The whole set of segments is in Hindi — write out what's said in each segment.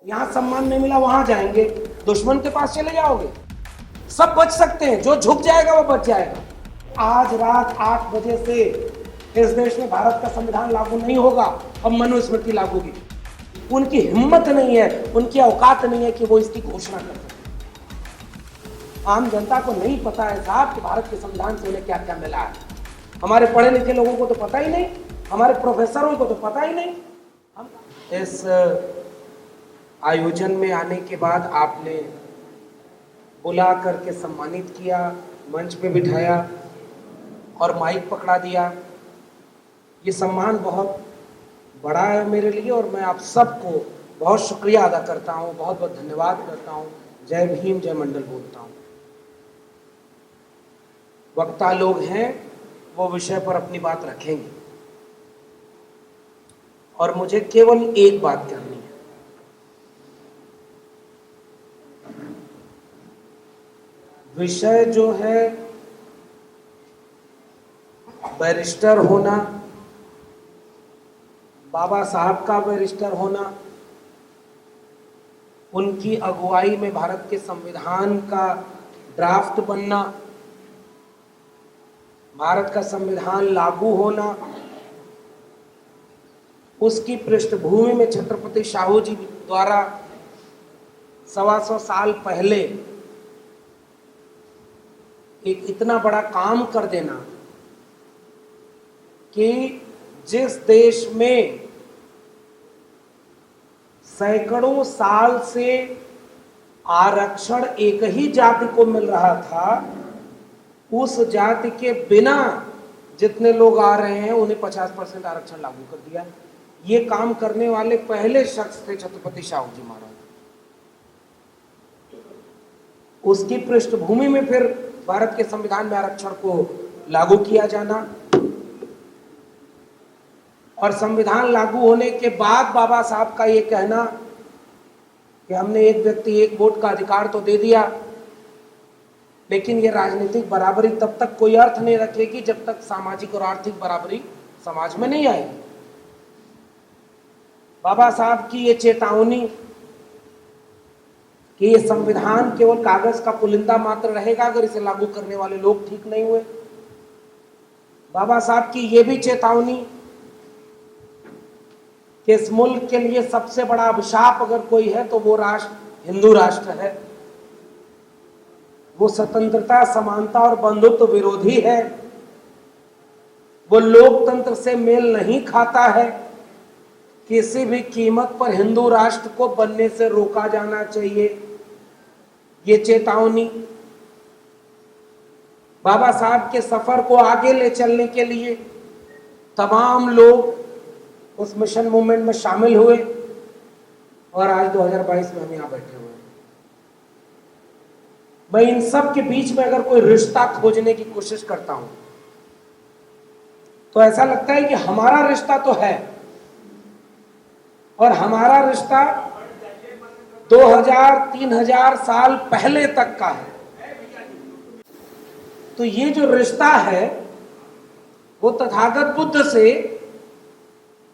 यहाँ सम्मान नहीं मिला वहां जाएंगे, दुश्मन के पास चले जाओगे। सब बच सकते हैं, जो झुक जाएगा वो बच जाएगा। आज रात 8 बजे से इस देश में भारत का संविधान लागू नहीं होगा और मनुस्मृति लागू होगी। उनकी हिम्मत नहीं है, उनकी औकात नहीं है कि वो इसकी घोषणा कर सके। आम जनता को नहीं पता है साहब कि भारत के संविधान से उन्हें क्या क्या मिला है। हमारे पढ़े लिखे लोगों को तो पता ही नहीं, हमारे प्रोफेसरों को तो पता ही नहीं। हम इस आयोजन में आने के बाद आपने बुला करके सम्मानित किया, मंच पे बिठाया और माइक पकड़ा दिया। ये सम्मान बहुत बड़ा है मेरे लिए और मैं आप सबको बहुत शुक्रिया अदा करता हूँ, बहुत बहुत धन्यवाद करता हूँ। जय भीम, जय मंडल बोलता हूँ। वक्ता लोग हैं, वो विषय पर अपनी बात रखेंगे और मुझे केवल एक बात करनी है। विषय जो है बैरिस्टर होना, बाबा साहब का बैरिस्टर होना, उनकी अगुवाई में भारत के संविधान का ड्राफ्ट बनना, भारत का संविधान लागू होना, उसकी पृष्ठभूमि में छत्रपति शाहू जी द्वारा 125 साल पहले एक इतना बड़ा काम कर देना कि जिस देश में सैकड़ों साल से आरक्षण एक ही जाति को मिल रहा था, उस जाति के बिना जितने लोग आ रहे हैं उन्हें 50% आरक्षण लागू कर दिया। ये काम करने वाले पहले शख्स थे छत्रपति शाहू जी महाराज। उसकी पृष्ठभूमि में फिर भारत के संविधान में आरक्षण को लागू किया जाना और संविधान लागू होने के बाद बाबा साहब का ये कहना कि हमने एक व्यक्ति एक वोट का अधिकार तो दे दिया, लेकिन ये राजनीतिक बराबरी तब तक कोई अर्थ नहीं रखेगी जब तक सामाजिक और आर्थिक बराबरी समाज में नहीं आएगी। बाबा साहब की ये चेतावनी कि ये संविधान केवल कागज का पुलिंदा मात्र रहेगा अगर इसे लागू करने वाले लोग ठीक नहीं हुए। बाबा साहब की ये भी चेतावनी कि इस मुल्क के लिए सबसे बड़ा अभिशाप अगर कोई है तो वो राष्ट्र हिंदू राष्ट्र है। वो स्वतंत्रता, समानता और बंधुत्व विरोधी है। वो लोकतंत्र से मेल नहीं खाता है। किसी भी कीमत पर हिंदू राष्ट्र को बनने से रोका जाना चाहिए। ये चेतावनी बाबा साहब के सफर को आगे ले चलने के लिए तमाम लोग उस मिशन मूवमेंट में शामिल हुए और आज 2022 में हम यहां बैठे हुए हैं। मैं इन सब के बीच में अगर कोई रिश्ता खोजने की कोशिश करता हूं तो ऐसा लगता है कि हमारा रिश्ता तो है और हमारा रिश्ता 2000-3000 साल पहले तक का है। तो ये जो रिश्ता है वो तथागत बुद्ध से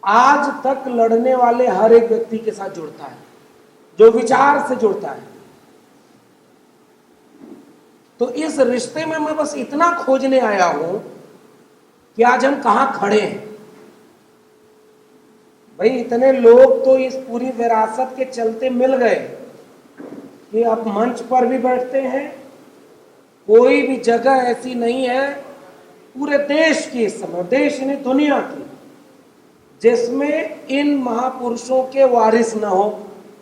आज तक लड़ने वाले हर एक व्यक्ति के साथ जुड़ता है, जो विचार से जुड़ता है। तो इस रिश्ते में मैं बस इतना खोजने आया हूं कि आज हम कहां खड़े हैं। भाई इतने लोग तो इस पूरी विरासत के चलते मिल गए कि अब मंच पर भी बैठते हैं। कोई भी जगह ऐसी नहीं है पूरे देश की, इस समय देश नहीं दुनिया की, जिसमें इन महापुरुषों के वारिस न हो।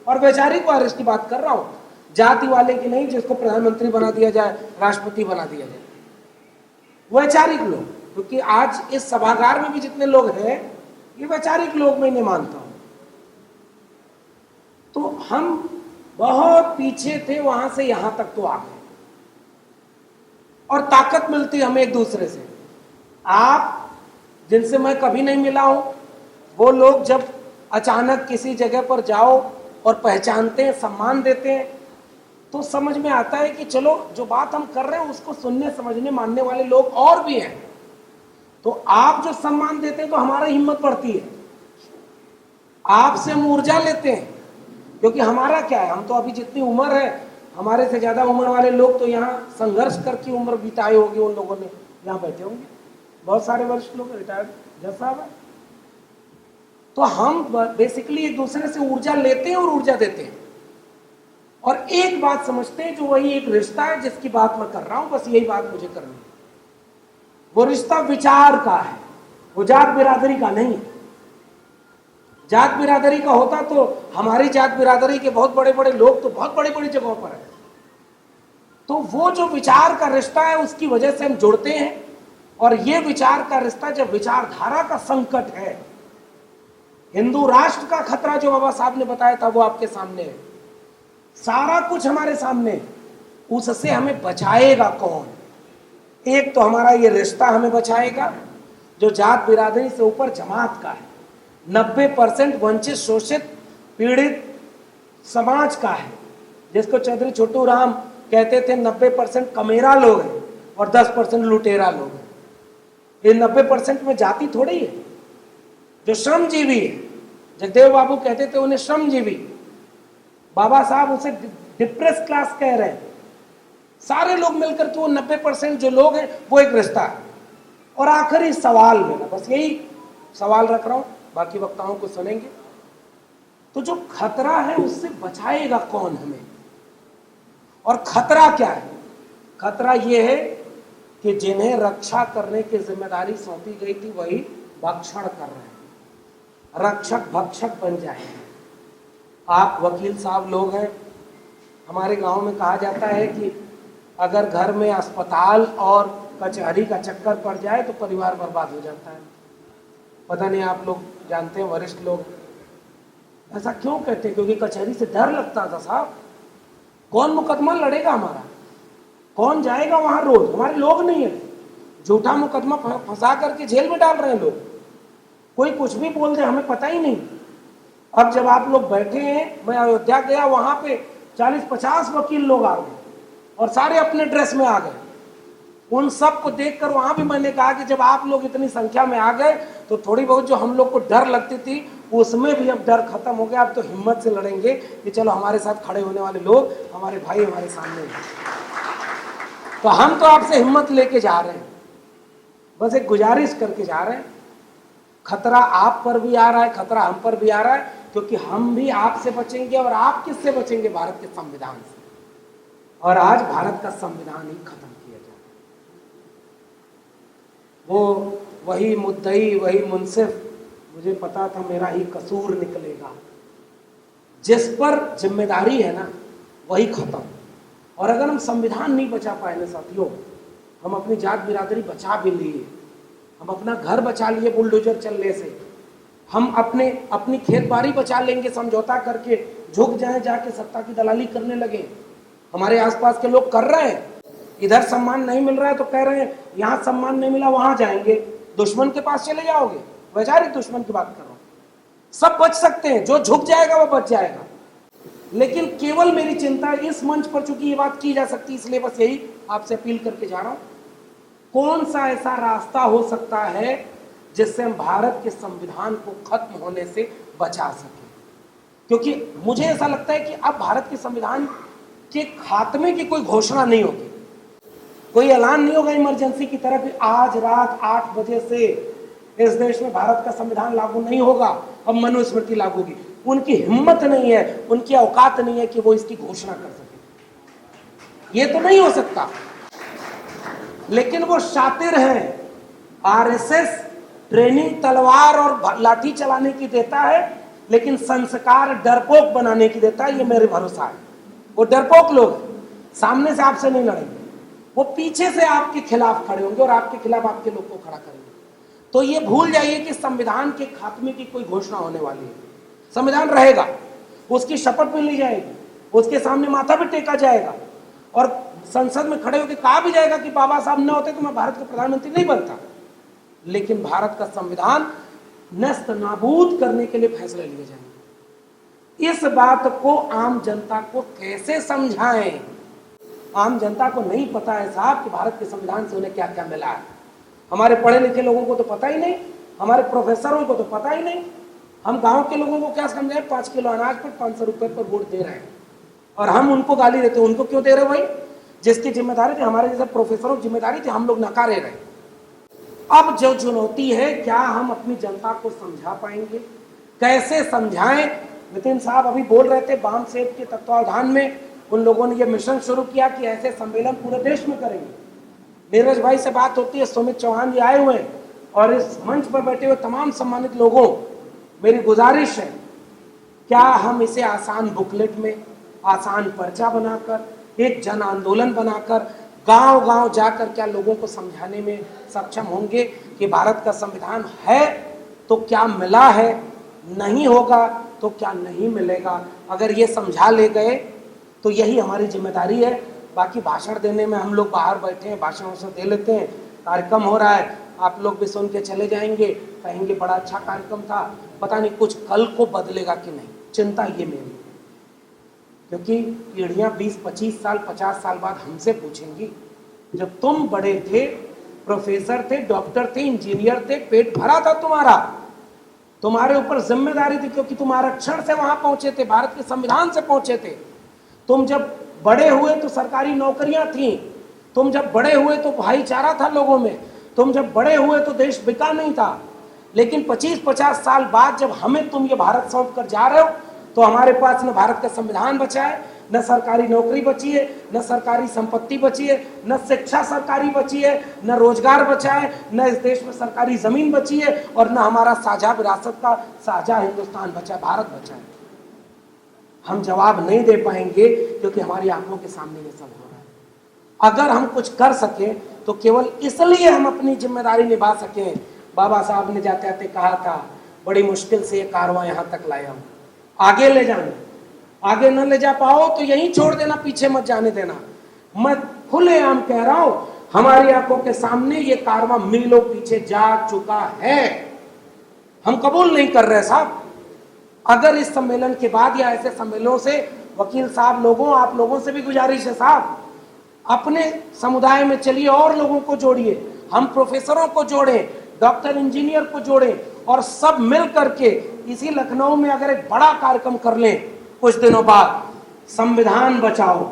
और वैचारिक वारिस की बात कर रहा हूं, जाति वाले की नहीं जिसको प्रधानमंत्री बना दिया जाए, राष्ट्रपति बना दिया जाए। वैचारिक लोग, क्योंकि आज इस सभागार में भी जितने लोग हैं ये वैचारिक लोग मैं नहीं मानता हूं। तो हम बहुत पीछे थे, वहां से यहां तक तो आ गए और ताकत मिलती हमें एक दूसरे से। आप जिनसे मैं कभी नहीं मिला हूं, वो लोग जब अचानक किसी जगह पर जाओ और पहचानते हैं, सम्मान देते हैं, तो समझ में आता है कि चलो जो बात हम कर रहे हैं उसको सुनने, समझने, मानने वाले लोग और भी हैं। तो आप जो सम्मान देते हैं तो हमारी हिम्मत बढ़ती है। आपसे हम ऊर्जा लेते हैं क्योंकि हमारा क्या है, हम तो अभी जितनी उम्र है, हमारे से ज्यादा उम्र वाले लोग तो यहाँ संघर्ष करके उम्र बिताई होगी, उन लोगों ने यहाँ बैठे होंगे, बहुत सारे वरिष्ठ लोग रिटायर्ड जज साहब है। तो हम बेसिकली एक दूसरे से ऊर्जा लेते हैं और ऊर्जा देते हैं, और एक बात समझते हैं जो वही एक रिश्ता है जिसकी बात मैं कर रहा हूं, बस यही बात मुझे करनी है। वो रिश्ता विचार का है, वो जात बिरादरी का नहीं। जात बिरादरी का होता तो हमारी जात बिरादरी के बहुत बड़े बड़े लोग तो बहुत बड़ी बड़ी जगहों पर है। तो वो जो विचार का रिश्ता है उसकी वजह से हम जुड़ते हैं, और ये विचार का रिश्ता जब विचारधारा का संकट है, हिंदू राष्ट्र का खतरा जो बाबा साहब ने बताया था वो आपके सामने है, सारा कुछ हमारे सामने है। उससे हमें बचाएगा कौन? एक तो हमारा ये रिश्ता हमें बचाएगा जो जात बिरादरी से ऊपर जमात का है, 90% वंचित शोषित पीड़ित समाज का है, जिसको चौधरी छोटू राम कहते थे 90% कमेरा लोग हैं और 10% लुटेरा लोग हैं। ये 90% में जाति थोड़ी है। जो श्रमजीवी है, जगदेव बाबू कहते थे उन्हें श्रमजीवी, बाबा साहब उसे डिप्रेस क्लास कह रहे हैं। सारे लोग मिलकर के वो 90% जो लोग हैं वो एक रिश्ता है। और आखिरी सवाल मेरा, बस यही सवाल रख रहा हूं, बाकी वक्ताओं को सुनेंगे। तो जो खतरा है उससे बचाएगा कौन हमें? और खतरा क्या है? खतरा यह है कि जिन्हें रक्षा करने की जिम्मेदारी सौंपी गई थी वही भक्षण कर रहे हैं, रक्षक भक्षक बन जाए। आप वकील साहब लोग हैं, हमारे गांव में कहा जाता है कि अगर घर में अस्पताल और कचहरी का चक्कर पड़ जाए तो परिवार बर्बाद हो जाता है। पता नहीं आप लोग जानते हैं, वरिष्ठ लोग ऐसा क्यों कहते हैं? क्योंकि कचहरी से डर लगता था साहब, कौन मुकदमा लड़ेगा हमारा, कौन जाएगा वहां रोज? हमारे लोग नहीं है, झूठा मुकदमा फंसा करके जेल में डाल रहे हैं लोग, कोई कुछ भी बोल दे हमें पता ही नहीं। अब जब आप लोग बैठे हैं, मैं अयोध्या गया, वहां पे 40-50 वकील लोग आ गए और सारे अपने ड्रेस में आ गए। उन सब को देखकर वहां भी मैंने कहा कि जब आप लोग इतनी संख्या में आ गए तो थोड़ी बहुत जो हम लोग को डर लगती थी उसमें भी अब डर खत्म हो गया। अब तो हिम्मत से लड़ेंगे कि चलो हमारे साथ खड़े होने वाले लोग हमारे भाई हमारे सामने हैं। तो हम तो आपसे हिम्मत लेके जा रहे हैं, बस एक गुजारिश करके जा रहे हैं। खतरा आप पर भी आ रहा है, खतरा हम पर भी आ रहा है, क्योंकि हम भी आपसे बचेंगे। और आप किससे बचेंगे? भारत के संविधान से। और आज भारत का संविधान ही खत्म किया जाए। वो वही मुद्दई, वही मुंसिफ, मुझे पता था मेरा ही कसूर निकलेगा, जिस पर जिम्मेदारी है ना वही खत्म। और अगर हम संविधान नहीं बचा पाए ना साथियों, हम अपनी जात बिरादरी बचा भी लिए, हम अपना घर बचा लिए बुलडोजर चलने से, हम अपनी खेत बाड़ी बचा लेंगे समझौता करके, झुक जाए जाके सत्ता की दलाली करने लगे। हमारे आसपास के लोग कर रहे हैं, इधर सम्मान नहीं मिल रहा है तो कह रहे हैं यहाँ सम्मान नहीं मिला वहां जाएंगे, दुश्मन के पास चले जाओगे। वैचारिक दुश्मन की बात कर रहा हूं। सब बच सकते हैं, जो झुक जाएगा वो बच जाएगा। लेकिन केवल मेरी चिंता इस मंच पर, चूंकि ये बात की जा सकती, इसलिए बस यही आपसे अपील करके जा रहा हूं, कौन सा ऐसा रास्ता हो सकता है जिससे हम भारत के संविधान को खत्म होने से बचा सकें? क्योंकि मुझे ऐसा लगता है कि अब भारत के संविधान के खात्मे की कोई घोषणा नहीं होगी, कोई ऐलान नहीं होगा इमरजेंसी की तरह कि आज रात 8 बजे से इस देश में भारत का संविधान लागू नहीं होगा, अब मनुस्मृति लागू होगी। उनकी हिम्मत नहीं है, उनकी औकात नहीं है कि वो इसकी घोषणा कर सके। ये तो नहीं हो सकता। लेकिन वो शातिर हैं, आरएसएस ट्रेनिंग तलवार और लाठी चलाने की देता है, लेकिन संस्कार डरपोक बनाने की देता है, ये मेरे भरोसा है। वो डरपोक लोग सामने से आपसे नहीं लड़ेंगे, वो पीछे से आपके खिलाफ खड़े होंगे और आपके खिलाफ आपके लोग को खड़ा करेंगे। तो ये भूल जाइए कि संविधान के खात्मे की कोई घोषणा होने वाली है। संविधान रहेगा, उसकी शपथ भी ली जाएगी, उसके सामने माथा भी टेका जाएगा, और संसद में खड़े होकर कहा भी जाएगा कि बाबा साहब न होते तो मैं भारत का प्रधानमंत्री नहीं बनता। लेकिन भारत का संविधान नष्ट नाबूद करने के लिए फैसले लिए जाएंगे। इस बात को आम जनता को कैसे समझाएं? आम जनता को नहीं पता है साहब कि भारत के संविधान से उन्हें क्या क्या मिला है। हमारे पढ़े लिखे लोगों को तो पता ही नहीं, हमारे प्रोफेसरों को तो पता ही नहीं। हम गांव के लोगों को क्या समझाएं, 5 किलो अनाज पर 500 रुपए पर वोट दे रहे हैं और हम उनको गाली देते हैं। उनको क्यों दे रहे भाई? जिसकी जिम्मेदारी थी, हमारे जैसे प्रोफेसरों की जिम्मेदारी थी, हम लोग नकारे रहे। अब जो चुनौती है, क्या हम अपनी जनता को समझा पाएंगे? कैसे समझाएं? नितिन साहब अभी बोल रहे थे, बाम सेठ के तत्वावधान में उन लोगों ने ये मिशन शुरू किया कि ऐसे सम्मेलन पूरे देश में करेंगे। नीरज भाई से बात होती है, सुमित चौहान जी आए हुए हैं, और इस मंच पर बैठे हुए तमाम सम्मानित लोगों, मेरी गुजारिश है, क्या हम इसे आसान बुकलेट में, आसान पर्चा बनाकर, एक जन आंदोलन बनाकर गांव गांव जाकर क्या लोगों को समझाने में सक्षम होंगे कि भारत का संविधान है तो क्या मिला है, नहीं होगा तो क्या नहीं मिलेगा? अगर ये समझा ले गए तो यही हमारी जिम्मेदारी है। बाकी भाषण देने में हम लोग बाहर बैठे हैं, भाषणों से दे लेते हैं, कार्यक्रम हो रहा है, आप लोग भी सुन के चले जाएंगे, कहेंगे बड़ा अच्छा कार्यक्रम था, पता नहीं कुछ कल को बदलेगा कि नहीं, चिंता ये मेरी। क्योंकि पीढ़ियां 20-25 साल 50 साल बाद हमसे पूछेंगी, जब तुम बड़े थे, प्रोफेसर थे, डॉक्टर थे, इंजीनियर थे, पेट भरा था तुम्हारा, तुम्हारे ऊपर जिम्मेदारी थी, क्योंकि तुम आरक्षण से वहां पहुंचे थे, भारत के संविधान से पहुंचे थे। तुम जब बड़े हुए तो सरकारी नौकरियां थी, तुम जब बड़े हुए तो भाईचारा था लोगों में, तुम जब बड़े हुए तो देश बिका नहीं था। लेकिन 25-50 साल बाद जब हमें तुम ये भारत सौंप कर जा रहे हो, तो हमारे पास न भारत का संविधान बचा है, न सरकारी नौकरी बची है, न सरकारी संपत्ति बची है, न शिक्षा सरकारी बची है, न रोजगार बचा है, न इस देश में सरकारी जमीन बची है, और न हमारा साझा विरासत का साझा हिंदुस्तान बचा है, भारत बचा है। हम जवाब नहीं दे पाएंगे क्योंकि हमारी आंखों के सामने ये सब हो रहा है। अगर हम कुछ कर सके तो केवल इसलिए हम अपनी जिम्मेदारी निभा सकें। बाबा साहब ने जाते जाते कहा था, बड़ी मुश्किल से ये कारवां यहां तक लाया हूं, आगे ले जाना, आगे न ले जा पाओ तो यहीं छोड़ देना, पीछे मत जाने देना। मैं खुलेआम कह रहा हूं, हमारी आंखों के सामने ये कारवां मीलों पीछे जा चुका है। हम कबूल नहीं कर रहे साहब। अगर इस सम्मेलन के बाद या ऐसे सम्मेलनों से, वकील साहब लोगों, आप लोगों से भी गुजारिश है साहब, अपने समुदाय में चलिए और लोगों को जोड़िए, हम प्रोफेसरों को जोड़ें, डॉक्टर इंजीनियर को जोड़ें, और सब मिल करके इसी लखनऊ में अगर एक बड़ा कार्यक्रम कर लें कुछ दिनों बाद, संविधान बचाओ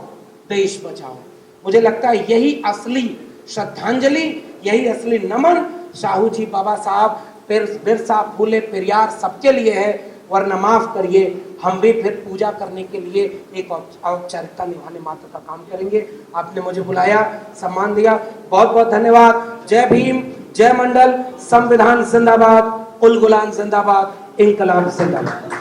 देश बचाओ। मुझे लगता है यही असली श्रद्धांजलि, यही असली नमन साहू जी, बाबा साहब, बिरसा, फूले, पेरियार सबके लिए है। वरना माफ करिए, हम भी फिर पूजा करने के लिए एक औपचारिकता निभाने मात्र का काम करेंगे। आपने मुझे बुलाया, सम्मान दिया, बहुत बहुत धन्यवाद। जय भीम, जय मंडल, संविधान जिंदाबाद, उल गुलाम जिंदाबाद, इनकलाब जिंदाबाद।